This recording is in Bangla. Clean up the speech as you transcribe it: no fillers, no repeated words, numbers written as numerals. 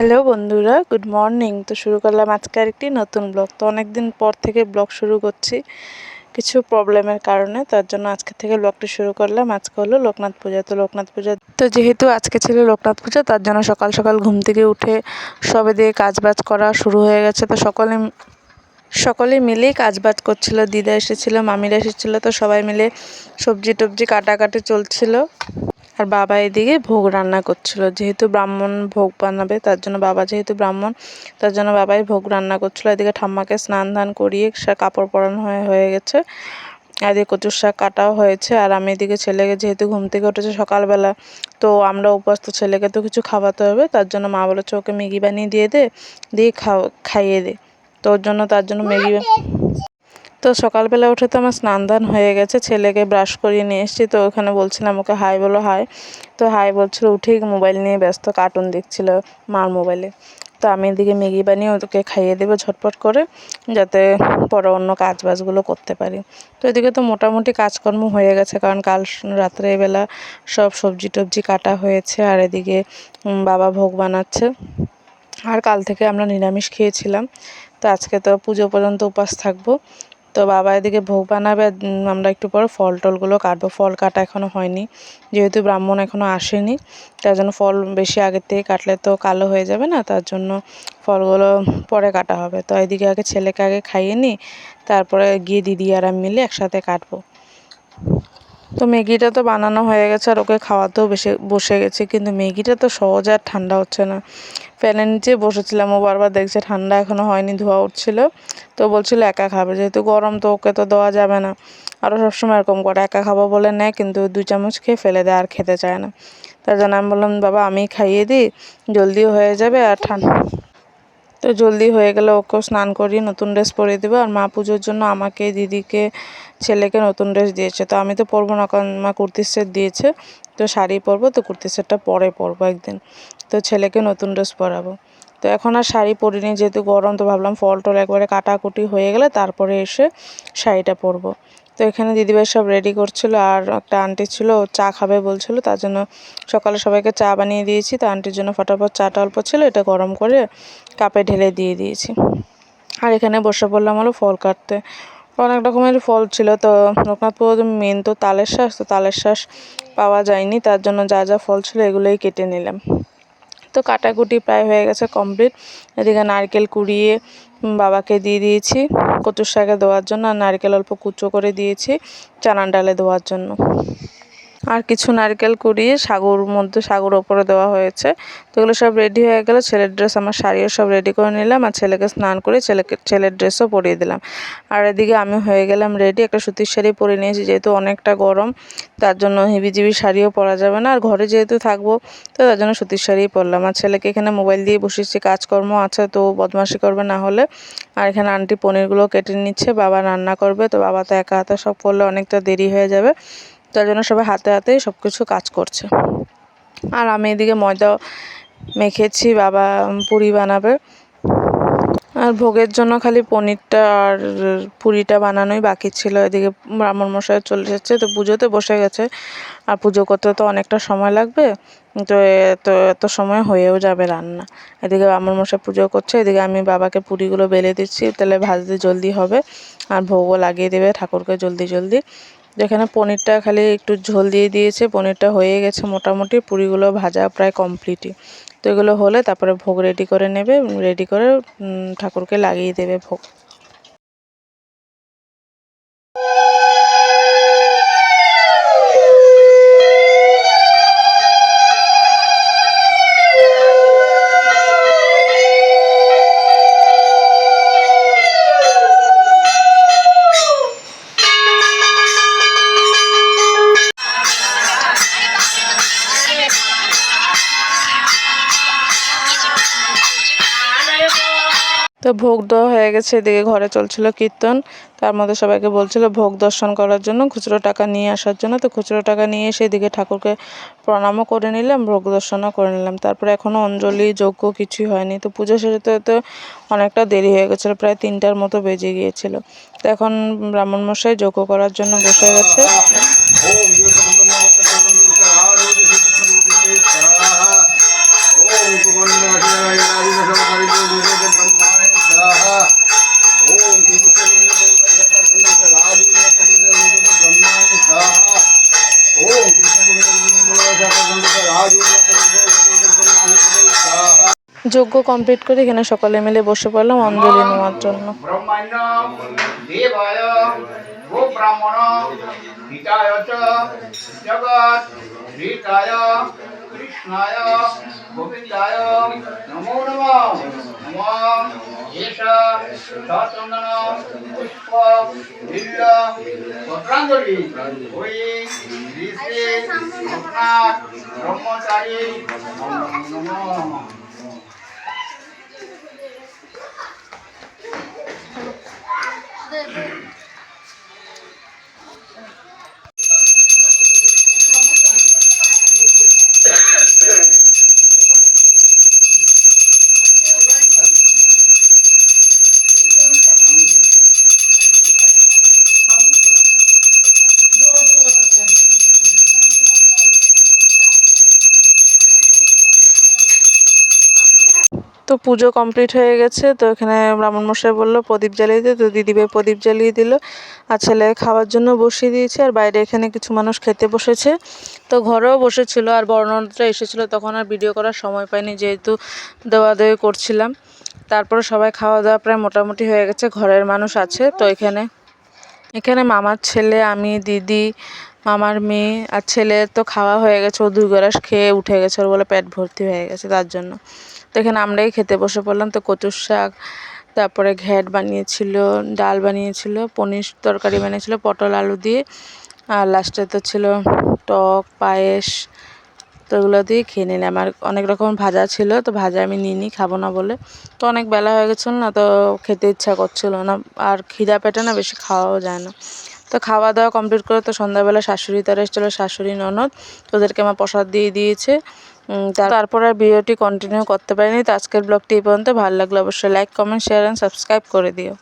হ্যালো বন্ধুরা, গুড মর্নিং। তো শুরু করলাম আজকে আরেকটি নতুন ব্লগ। তো অনেকদিন পর থেকে ব্লগ শুরু করছি কিছু প্রবলেমের কারণে, তার জন্য আজকে থেকে ব্লগটি শুরু করলাম। আজকে হলো লোকনাথ পূজা। তো লোকনাথ পূজা তো যেহেতু আজকে ছিল লোকনাথ পূজা, তার জন্য সকাল সকাল ঘুম থেকে উঠে সবে দিয়ে কাজবাজ করা শুরু হয়ে গেছে। তো সকলে মিলেই কাজবাজ করছিল। দিদা এসেছিল, মামিরা এসেছিলো, তো সবাই মিলে সবজি টবজি কাটাকাটি চলছিল। আর বাবা এদিকে ভোগ রান্না করছিল, যেহেতু ব্রাহ্মণ ভোগ বানাবে, তার জন্য বাবা যেহেতু ব্রাহ্মণ, তার জন্য বাবাই ভোগ রান্না করছিল। এদিকে ঠাম্মাকে স্নান ধান করিয়ে কাপড় পরানো হয়ে গেছে। এদিকে কচুর শাক কাটাও হয়েছে। আর আমি এদিকে ছেলেকে, যেহেতু ঘুম থেকে উঠেছে সকালবেলা, তো আমরা উপাস, তো ছেলেকে তো কিছু খাওয়াতে হবে, তার জন্য মা বলেছে ওকে ম্যাগি বানিয়ে দিয়ে খাইয়ে দে। তো ওর জন্য তার জন্য ম্যাগি। তো সকালবেলা উঠে তো আমার স্নান দান হয়ে গেছে, ছেলেকে ব্রাশ করিয়ে নিয়ে এসেছি। তো ওখানে বলছিলাম ওকে হাই বলো, হাই। তো হাই বলছিল, উঠেই মোবাইল নিয়ে ব্যস্ত, কার্টুন দেখছিল মার মোবাইলে। তো আমি এদিকে ম্যাগি বানিয়ে ওকে খাইয়ে দেবো ঝটপট করে, যাতে পরে অন্য কাজ বাজগুলো করতে পারি। তো এদিকে তো মোটামুটি কাজকর্ম হয়ে গেছে, কারণ কাল রাত্রেবেলা সব সবজি টবজি কাটা হয়েছে। আর এদিকে বাবা ভোগ বানাচ্ছে। আর কাল থেকে আমরা নিরামিষ খেয়েছিলাম, তো আজকে তো পুজো পর্যন্ত উপাস থাকবো। তো বাবা এদিকে ভোগ বানাবে, আমরা একটু পরে ফল টলগুলো কাটবো। ফল কাটা এখনও হয়নি, যেহেতু ব্রাহ্মণ এখনও আসেনি, তার জন্য ফল বেশি আগের থেকে কাটলে তো কালো হয়ে যাবে না, তার জন্য ফলগুলো পরে কাটা হবে। তো এদিকে আগে ছেলেকে আগে খাইয়ে নিই, তারপরে গিয়ে দিদি আর আমি মিলে একসাথে কাটবো। তো ম্যাগিটা তো বানানো হয়ে গেছে, আর ওকে খাওয়াতেও বসে গেছি, কিন্তু ম্যাগিটা তো সহজ আর ঠান্ডা হচ্ছে না। ফ্যানের নিচে বসেছিলাম, ও বারবার দেখছে ঠান্ডা এখনও হয়নি, ধোয়া উঠছিল। তো বলছিল একা খাবে, যেহেতু গরম, তো ওকে তো দেওয়া যাবে না। আরও সবসময় এরকম করে একা খাবো বলে নেয়, কিন্তু 2 চামচ খেয়ে ফেলে দেয়, আর খেতে চায় না। তার জন্য আমি বললাম বাবা আমি খাইয়ে দিই, জলদিও হয়ে যাবে আর ঠান্ডা। তো জলদি হয়ে গেলে ওকেও স্নান করিয়ে নতুন ড্রেস পরিয়ে দেবো। আর মা পুজোর জন্য আমাকে, দিদিকে, ছেলেকে নতুন ড্রেস দিয়েছে। তো আমি তো পরবো না, কারণ মা কুর্তির সেট দিয়েছে, তো শাড়ি পরবো। তো কুর্তির সেটটা পরে পরবো একদিন। তো ছেলেকে নতুন ড্রেস পরাবো। তো এখন আর শাড়ি পরিনি, যেহেতু গরম, তো ভাবলাম ফল টল একবারে কাটাকুটি হয়ে গেলে তারপরে এসে শাড়িটা পরবো। তো এখানে দিদিভাই সব রেডি করছিল, আর একটা আন্টি ছিল, ও চা খাবে বলছিল, তার জন্য সকালে সবাইকে চা বানিয়ে দিয়েছি। তো আন্টির জন্য ফটাফট চাটা অল্প ছিল, এটা গরম করে কাপে ঢেলে দিয়ে দিয়েছি। আর এখানে বসে পড়লাম হলো ফল কাটতে। অনেক রকমের ফল ছিল। তো লোকনাথ পুজোর মেন তো তালের শাঁস, তো তালের শাঁস পাওয়া যায়নি, তার জন্য যা যা ফল ছিল এগুলোই কেটে নিলাম। তো কাটাকুটি প্রায় হয়ে গেছে কমপ্লিট। এদিকে নারকেল কুড়িয়ে বাবাকে দিয়ে দিয়েছি কচুর শাকে দেওয়ার জন্য, আর নারকেল অল্প কুচো করে দিয়েছি চানার ডালে দেওয়ার জন্য। আর কিছু নারকেল কুড়িয়ে সাগুর ওপরে দেওয়া হয়েছে। তো এগুলো সব রেডি হয়ে গেল। ছেলের ড্রেস, আমার শাড়িও সব রেডি করে নিলাম, আর ছেলেকে স্নান করে ছেলের ড্রেসও পরিয়ে দিলাম। আর এদিকে আমি হয়ে গেলাম রেডি। একটা সুতির শাড়ি পরে নিয়েছি, যেহেতু অনেকটা গরম, তার জন্য হেবিজিবি শাড়িও পরা যাবে না, আর ঘরে যেহেতু থাকবো, তো তার জন্য সুতির শাড়িই পরলাম। আর ছেলেকে এখানে মোবাইল দিয়ে বসিয়েছি, কাজকর্ম আছে, তো বদমাশি করবে না হলে। আর এখানে আন্টি পনিরগুলো কেটে নিচ্ছে, বাবা রান্না করবে। তো বাবা তো একা হাতে সব করলে অনেকটা দেরি হয়ে যাবে, তার জন্য সবাই হাতে হাতেই সব কিছু কাজ করছে। আর আমি এদিকে ময়দা মেখেছি, বাবা পুরি বানাবে। আর ভোগের জন্য খালি পনিরটা আর পুরিটা বানানোই বাকি ছিল। এদিকে ব্রাহ্মণমশাই চলে এসেছে, তো পুজোতে বসে গেছে। আর পুজো করতে তো অনেকটা সময় লাগবে, তো এত সময় হয়েও যাবে রান্না। এদিকে ব্রাহ্মণমশাই পুজো করছে, এদিকে আমি বাবাকে পুরিগুলো বেলে দিচ্ছি, তাহলে ভাজতে জলদি হবে, আর ভোগও লাগিয়ে দেবে ঠাকুরকে জলদি জলদি। যেখানে পনিরটা খালি একটু ঝোল দিয়ে দিয়েছে, পনিরটা হয়ে গেছে মোটামুটি, পুরিগুলো ভাজা প্রায় কমপ্লিটই। তো এগুলো হলে তারপরে ভোগ রেডি করে নেবে, রেডি করে ঠাকুরকে লাগিয়ে দেবে ভোগ। তো ভোগ দেওয়া হয়ে গেছে, এদিকে ঘরে চলছিল কীর্তন। তার মধ্যে সবাইকে বলছিল ভোগ দর্শন করার জন্য, খুচরো টাকা নিয়ে আসার জন্য। তো খুচরো টাকা নিয়ে এসে এদিকে ঠাকুরকে প্রণামও করে নিলাম, ভোগ দর্শনও করে নিলাম। তারপরে এখনও অঞ্জলি যজ্ঞ কিছুই হয়নি। তো পুজো শেষে তো অনেকটা দেরি হয়ে গেছিলো, প্রায় 3টার মতো বেজে গিয়েছিল। তো এখন ব্রাহ্মণমশাই যজ্ঞ করার জন্য বসে গেছে। যজ্ঞ কমপ্লিট করে এখানে সকলে মিলে বসে পড়লাম অঞ্জলি নেওয়ার জন্য। কৃষ্ণায় গোবিন্দায় নমো নমঃ নমঃ এষা সচন্দন পুষ্প বিল্ল পত্রাঞ্জলি ওই শ্রী শ্রী লোকনাথ ব্রহ্মচারী নমো নমঃ। তো পুজো কমপ্লিট হয়ে গেছে। তো এখানে ব্রাহ্মণমশাই বললো প্রদীপ জ্বালিয়ে দিতে, তো দিদিভাই প্রদীপ জ্বালিয়ে দিল আর ছেলে খাওয়ার জন্য বসিয়ে দিয়েছে। আর বাইরে এখানে কিছু মানুষ খেতে বসেছে, তো ঘরেও বসেছিল। আর বর্ণনাটা এসেছিলো, তখন আর ভিডিও করার সময় পাইনি যেহেতু দেওয়া দেওয়ি করছিলাম। তারপরে সবাই খাওয়া দাওয়া প্রায় মোটামুটি হয়ে গেছে, ঘরের মানুষ আছে। তো এখানে মামার ছেলে, আমি, দিদি, মামার মেয়ে আর ছেলে তো খাওয়া হয়ে গেছে। ও 2 গ্রাস খেয়ে উঠে গেছে, ওর বলে পেট ভর্তি হয়ে গেছে তার জন্য। তো এখানে আমরাই খেতে বসে পড়লাম। তো কচুর শাক, তারপরে ঘ্যাট বানিয়েছিল, ডাল বানিয়েছিল, পনির তরকারি বানিয়েছিল পটল আলু দিয়ে, আর লাস্টে তো ছিল টক পায়েস। তো এগুলো দিয়ে খেয়ে নিলাম। আর অনেক রকম ভাজা ছিল, তো ভাজা আমি নিইনি, খাবো না বলে। তো অনেক বেলা হয়ে গেছিলো না, তো খেতে ইচ্ছা করছিল না, আর খিদা পেটে না বেশি খাওয়াও যায় না। তো খাওয়া দাওয়া কমপ্লিট করে তো সন্ধ্যাবেলা শাশুড়ি তারা এসেছিলো, শাশুড়ি ননদ, তো ওদেরকে আমার প্রসাদ দিয়ে দিয়েছে। তারপর আর ভিডিওটি কন্টিনিউ করতে পারিনি। তো আজকের ব্লগটি এই পর্যন্ত। ভালো লাগলে অবশ্যই like comment share and subscribe করে দিও।